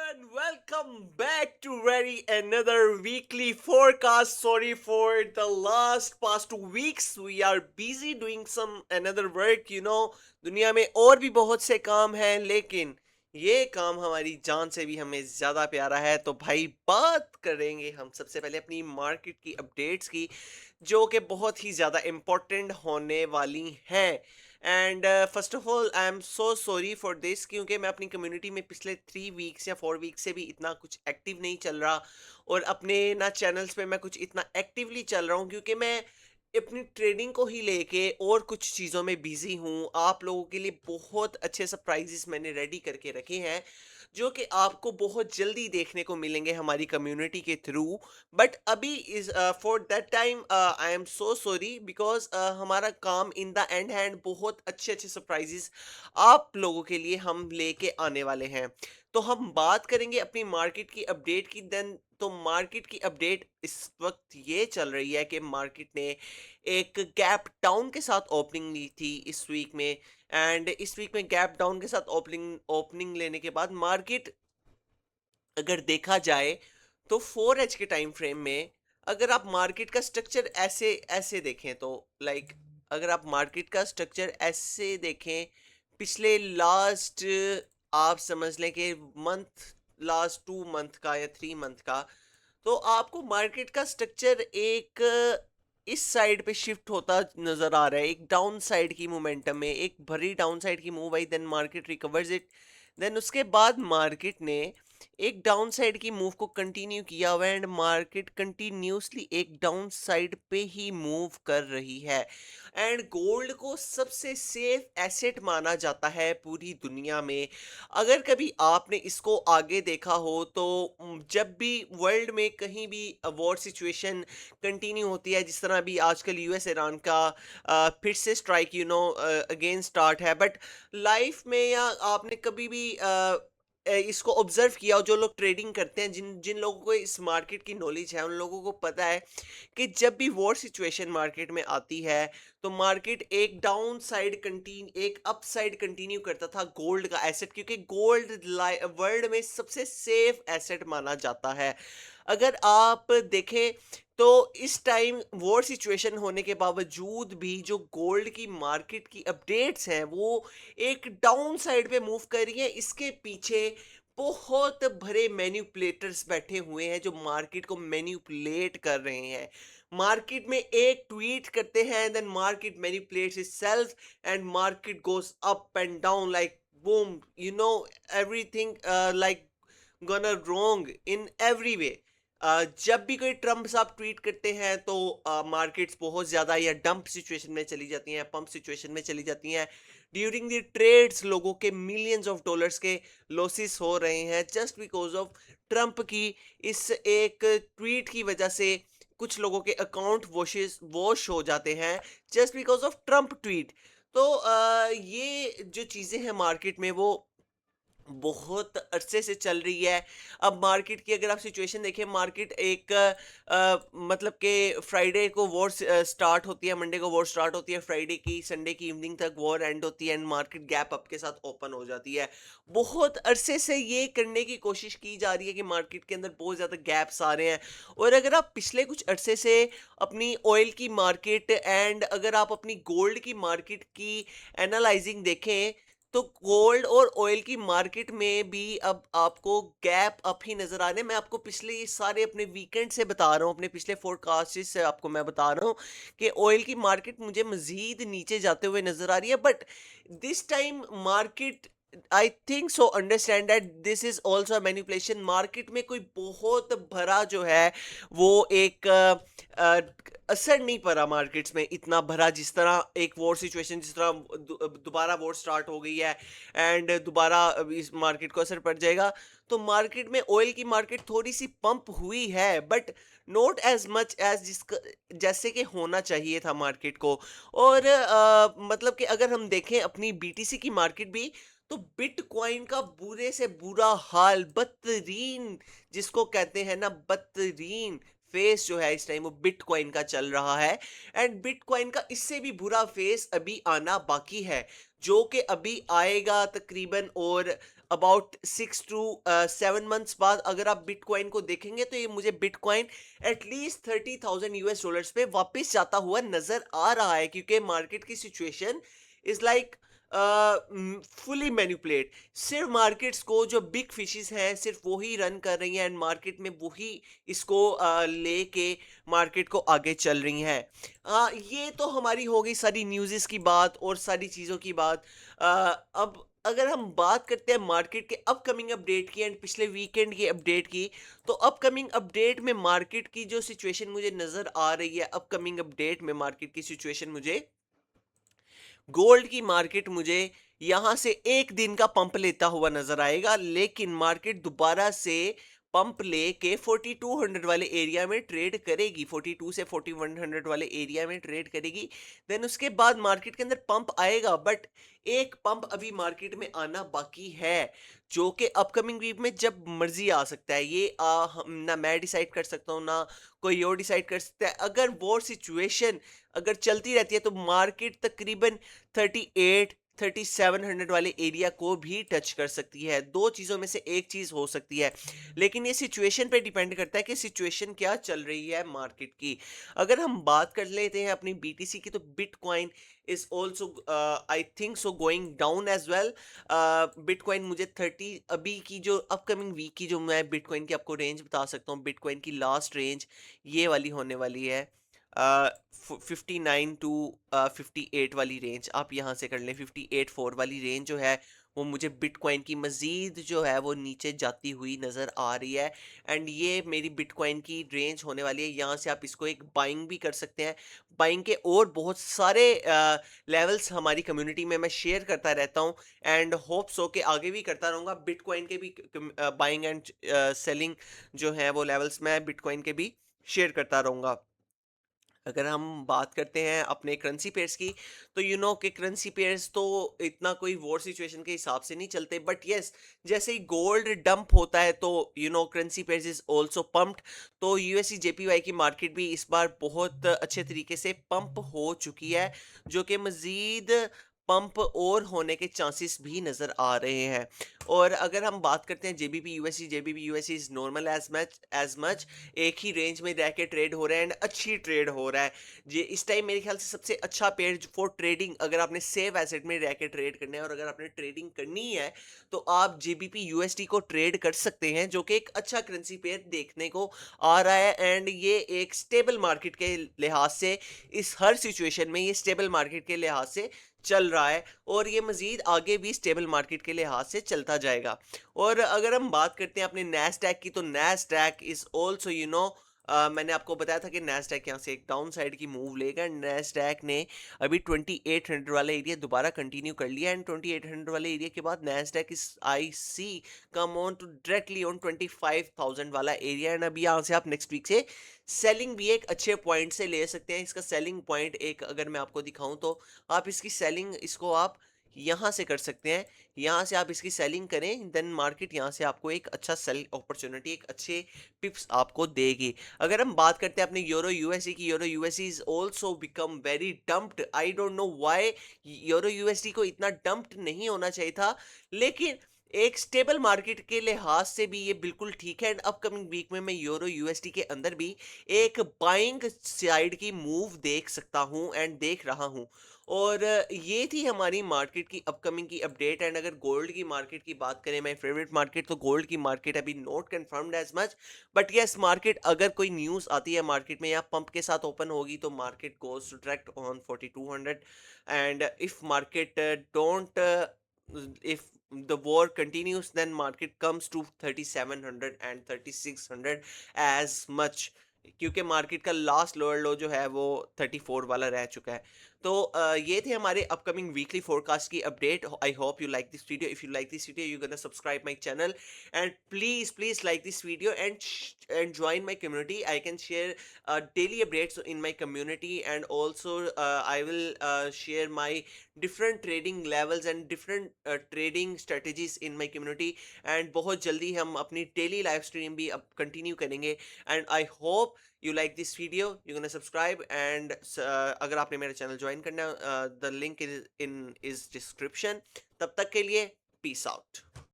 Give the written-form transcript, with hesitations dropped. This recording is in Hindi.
everyone, welcome back to very another weekly forecast. Sorry for the last past 2 weeks. We are busy doing some another work. दुनिया में और भी बहुत से काम हैं, लेकिन ये काम हमारी जान से भी हमें ज़्यादा प्यारा है। तो भाई बात करेंगे हम सबसे पहले अपनी मार्केट की अपडेट्स की, जो कि बहुत ही ज़्यादा इम्पोर्टेंट होने वाली हैं। And first of all I am so sorry for this, क्योंकि मैं अपनी कम्युनिटी में पिछले 3 वीक्स या 4 वीक्स से भी इतना कुछ एक्टिव नहीं चल रहा, और अपने ना चैनल्स पे मैं कुछ इतना एक्टिवली चल रहा हूँ, क्योंकि मैं अपनी ट्रेडिंग को ही लेके और कुछ चीज़ों में बिजी हूँ। आप लोगों के लिए बहुत अच्छे सरप्राइजेस मैंने रेडी करके रखे हैं, जो कि आपको बहुत जल्दी देखने को मिलेंगे हमारी कम्युनिटी के थ्रू। बट अभी is for that time I am so sorry, because हमारा काम इन द एंड हैंड बहुत अच्छे अच्छे सरप्राइजेस आप लोगों के लिए हम लेके आने वाले हैं। तो हम बात करेंगे अपनी मार्केट की अपडेट की। देन तो मार्केट की अपडेट इस वक्त ये चल रही है कि मार्केट ने एक गैप डाउन के साथ ओपनिंग ली थी इस वीक में। एंड इस वीक में गैप डाउन के साथ ओपनिंग ओपनिंग लेने के बाद मार्केट, अगर देखा जाए तो 4H के टाइम फ्रेम में, अगर आप मार्केट का स्ट्रक्चर ऐसे ऐसे देखें तो लाइक, अगर आप मार्केट का स्ट्रक्चर ऐसे देखें, पिछले लास्ट, आप समझ लें कि मंथ, लास्ट 2 मंथ का या 3 मंथ का, तो आपको मार्केट का स्ट्रक्चर एक इस साइड पे शिफ्ट होता नजर आ रहा है। एक डाउन साइड की मोमेंटम में एक भरी डाउन साइड की मूव आई, then market recovers it. Then उसके बाद मार्केट ने एक डाउन साइड की मूव को कंटिन्यू किया हुआ है, एंड मार्केट कंटिन्यूसली एक डाउन साइड पे ही मूव कर रही है। एंड गोल्ड को सबसे सेफ एसेट माना जाता है पूरी दुनिया में। अगर कभी आपने इसको आगे देखा हो तो जब भी वर्ल्ड में कहीं भी वॉर सिचुएशन कंटिन्यू होती है, जिस तरह अभी आजकल यूएस ईरान का फिर से स्ट्राइक अगेन स्टार्ट है, बट लाइफ में या आपने कभी भी इसको ऑब्जर्व किया हो, जो लोग ट्रेडिंग करते हैं, जिन जिन लोगों को इस मार्केट की नॉलेज है, उन लोगों को पता है कि जब भी वॉर सिचुएशन मार्केट में आती है, तो मार्केट एक डाउन साइड कंटिन्यू, एक अप साइड कंटिन्यू करता था गोल्ड का एसेट, क्योंकि गोल्ड वर्ल्ड में सबसे सेफ एसेट माना जाता है। अगर आप देखें तो इस टाइम वॉर सिचुएशन होने के बावजूद भी जो गोल्ड की मार्केट की अपडेट्स हैं, वो एक डाउन साइड पे मूव कर रही है। इसके पीछे बहुत भरे मैन्युपुलेटर्स बैठे हुए हैं, जो मार्केट को मैन्युपुलेट कर रहे हैं। मार्केट में एक ट्वीट करते हैं, then market manipulates itself, and market goes up and down like boom, everything like gonna wrong in every way. जब भी कोई ट्रम्प साहब ट्वीट करते हैं तो मार्केट्स बहुत ज़्यादा या डंप सिचुएशन में चली जाती हैं, पंप सिचुएशन में चली जाती हैं। ड्यूरिंग द ट्रेड्स लोगों के मिलियंस ऑफ डॉलर्स के लॉसेस हो रहे हैं, जस्ट बिकॉज ऑफ ट्रम्प की इस एक ट्वीट की वजह से। कुछ लोगों के अकाउंट वॉश हो जाते हैं just because of Trump tweet. तो ये जो चीज़ें हैं मार्केट में, वो बहुत अरसे से चल रही है। अब मार्केट की अगर आप सिचुएशन देखें, मार्केट एक मतलब कि फ्राइडे को वॉर स्टार्ट होती है, मंडे को वॉर स्टार्ट होती है, फ्राइडे की संडे की इवनिंग तक वॉर एंड होती है, एंड मार्केट गैप अप के साथ ओपन हो जाती है। बहुत अरसे से ये करने की कोशिश की जा रही है कि मार्केट के अंदर बहुत ज़्यादा गैप्स आ रहे हैं। और अगर आप पिछले कुछ अरसे से अपनी ऑयल की मार्केट एंड अगर आप अपनी गोल्ड की मार्केट की एनालाइजिंग देखें, तो गोल्ड और ऑयल की मार्केट में भी अब आपको गैप अप ही नजर आ रहे हैं। मैं आपको पिछले ये सारे अपने वीकेंड से बता रहा हूँ, अपने पिछले फोरकास्ट से आपको मैं बता रहा हूँ कि ऑयल की मार्केट मुझे मजीद नीचे जाते हुए नजर आ रही है। But this time market, I think so understand that this is also manipulation. Market में कोई बहुत भरा जो है वो एक असर नहीं पड़ा मार्केट्स में इतना भरा, जिस तरह एक वॉर सिचुएशन, जिस तरह दोबारा वॉर स्टार्ट हो गई है एंड दोबारा इस मार्केट को असर पड़ जाएगा। तो मार्केट में ऑयल की मार्केट थोड़ी सी पंप हुई है, but not as much as जिसका जैसे कि होना चाहिए था मार्केट को। और मतलब कि अगर हम देखें अपनी बीटीसी की मार्केट भी, तो बिटकॉइन का बुरे से बुरा हाल, बदतरीन जिसको कहते हैं ना, बदतरीन फेस जो है इस टाइम वो बिटकॉइन का चल रहा है। एंड बिटकॉइन का इससे भी बुरा फेस अभी आना बाकी है, जो कि अभी आएगा तकरीबन। और अबाउट 6 to 7 मंथ्स बाद अगर आप बिटकॉइन को देखेंगे तो ये मुझे बिटकॉइन एटलीस्ट $30,000 पे वापस जाता हुआ नजर आ रहा है, क्योंकि मार्केट की situation is like fully manipulate. सिर्फ मार्केट्स को जो बिग फिशेस हैं सिर्फ वही रन कर रही हैं, एंड मार्केट में वही इसको लेके मार्केट को आगे चल रही हैं। ये तो हमारी हो गई सारी न्यूज़ेस की बात और सारी चीज़ों की बात। अब अगर हम बात करते हैं मार्केट के अपकमिंग अपडेट की एंड पिछले वीकेंड की अपडेट की, तो अपकमिंग अपडेट में मार्केट की जो सिचुएशन मुझे नज़र आ रही है, अपकमिंग अपडेट में मार्केट की सिचुएशन मुझे, गोल्ड की मार्केट मुझे यहां से एक दिन का पंप लेता हुआ नजर आएगा, लेकिन मार्केट दोबारा से पंप लेके 4200 वाले एरिया में ट्रेड करेगी, 42 से 4100 वाले एरिया में ट्रेड करेगी। देन उसके बाद मार्केट के अंदर पंप आएगा, बट एक पंप अभी मार्केट में आना बाकी है, जो कि अपकमिंग वीक में जब मर्जी आ सकता है। ये ना मैं डिसाइड कर सकता हूँ, ना कोई और डिसाइड कर सकता है। अगर वो सिचुएशन अगर चलती रहती है तो मार्केट तकरीबन 3700 वाले एरिया को भी टच कर सकती है। दो चीज़ों में से एक चीज़ हो सकती है, लेकिन ये सिचुएशन पे डिपेंड करता है कि सिचुएशन क्या चल रही है मार्केट की। अगर हम बात कर लेते हैं अपनी बीटीसी की, तो bitcoin is also I think so going down as well. Bitcoin मुझे 30 अभी की जो अपकमिंग वीक की जो मैं बिटकॉइन की आपको रेंज बता सकता हूँ, बिटकॉइन की लास्ट रेंज ये वाली होने वाली है। 59 to 58 वाली रेंज आप यहाँ से कर लें। 58.4 वाली रेंज जो है वो मुझे बिटकॉइन की मज़ीद जो है वो नीचे जाती हुई नज़र आ रही है, एंड ये मेरी बिटकॉइन की रेंज होने वाली है। यहाँ से आप इसको एक बाइंग भी कर सकते हैं। बाइंग के और बहुत सारे लेवल्स हमारी कम्युनिटी में मैं शेयर करता रहता हूँ, एंड होप सो के आगे भी करता रहूँगा। बिटकॉइन के भी बाइंग एंड सेलिंग जो है वो लेवल्स मैं बिटकॉइन के भी शेयर करता रहूँगा। अगर हम बात करते हैं अपने करेंसी पेयर्स की, तो यू नो कि करेंसी पेयर्स तो इतना कोई वॉर सिचुएशन के हिसाब से नहीं चलते, बट यस जैसे ही गोल्ड डंप होता है तो you know currency pairs is also pumped. तो यूएससी जेपीवाई की मार्केट भी इस बार बहुत अच्छे तरीके से पंप हो चुकी है, जो कि मजीद पंप और होने के चांसेस भी नज़र आ रहे हैं। और अगर हम बात करते हैं JBP USC is normal as much एक ही रेंज में रह के ट्रेड हो रहा है, एंड अच्छी ट्रेड हो रहा है। ये इस टाइम मेरे ख्याल से सबसे अच्छा पेयर फॉर ट्रेडिंग, अगर आपने सेफ एसेट में रह के ट्रेड करना है और अगर आपने ट्रेडिंग करनी है, तो आप जेबीपी यूएसडी को ट्रेड कर सकते हैं, जो कि एक अच्छा करेंसी पेयर देखने को आ रहा है। एंड ये एक स्टेबल मार्केट के लिहाज से, इस हर सिचुएशन में ये स्टेबल मार्केट के लिहाज से चल रहा है, और ये मजीद आगे भी स्टेबल मार्केट के लिहाज से चलता जाएगा। और अगर हम बात करते हैं अपने नैस्डैक की, तो Nasdaq is also you know मैंने आपको बताया था कि नैस्डैक यहाँ से एक डाउन साइड की मूव लेगा। नैस्डैक ने अभी 2800 वाला एरिया दोबारा कंटिन्यू कर लिया, एंड 2800 वाले एरिया के बाद नैस्डैक इस I see come on to directly on 25,000 वाला एरिया, एंड अभी यहाँ से आप नेक्स्ट वीक से सेलिंग भी एक अच्छे पॉइंट से ले सकते हैं। इसका सेलिंग पॉइंट एक अगर मैं आपको दिखाऊं, तो आप इसकी सेलिंग इसको आप यहाँ से कर सकते हैं। यहाँ से आप इसकी सेलिंग करें, देन मार्केट यहाँ से आपको एक अच्छा सेल अपॉर्चुनिटी, एक अच्छे पिप्स आपको देगी। अगर हम बात करते हैं अपने यूरो यूएसडी की, euro USD is also become very dumped. I don't know why euro USD को इतना डम्प्ड नहीं होना चाहिए था, लेकिन एक स्टेबल मार्केट के लिहाज से भी ये बिल्कुल ठीक है। एंड अपकमिंग वीक में मैं यूरो यूएसडी के अंदर भी एक बाइंग साइड की मूव देख सकता हूं एंड देख रहा हूं। और ये थी हमारी मार्केट की अपकमिंग की अपडेट। एंड अगर गोल्ड की मार्केट की बात करें, माय फेवरेट मार्केट, तो गोल्ड की मार्केट अभी not confirmed as much, but yes market अगर कोई न्यूज़ आती है मार्केट में या पंप के साथ ओपन होगी, तो market goes to direct on 4200। And if market don't if the war continues, then market comes to 3700 and 3600 as much, क्योंकि मार्केट का लास्ट लोअर लो जो है वो 34 वाला रह चुका है। तो ये थे हमारे अपकमिंग वीकली फोरकास्ट की update. I hope you like this video. If you like this video, you gonna subscribe my channel, and please like this video and join my community. I can share daily updates in my community, and also I will share my different trading levels and different trading strategies in my community, and बहुत जल्दी हम अपनी डेली लाइव स्ट्रीम भी अब कंटिन्यू करेंगे। And I hope you like this video, you gonna subscribe, and अगर आपने मेरा चैनल ज्वाइन करना है, the link is in is description. तब तक के लिए पीस आउट।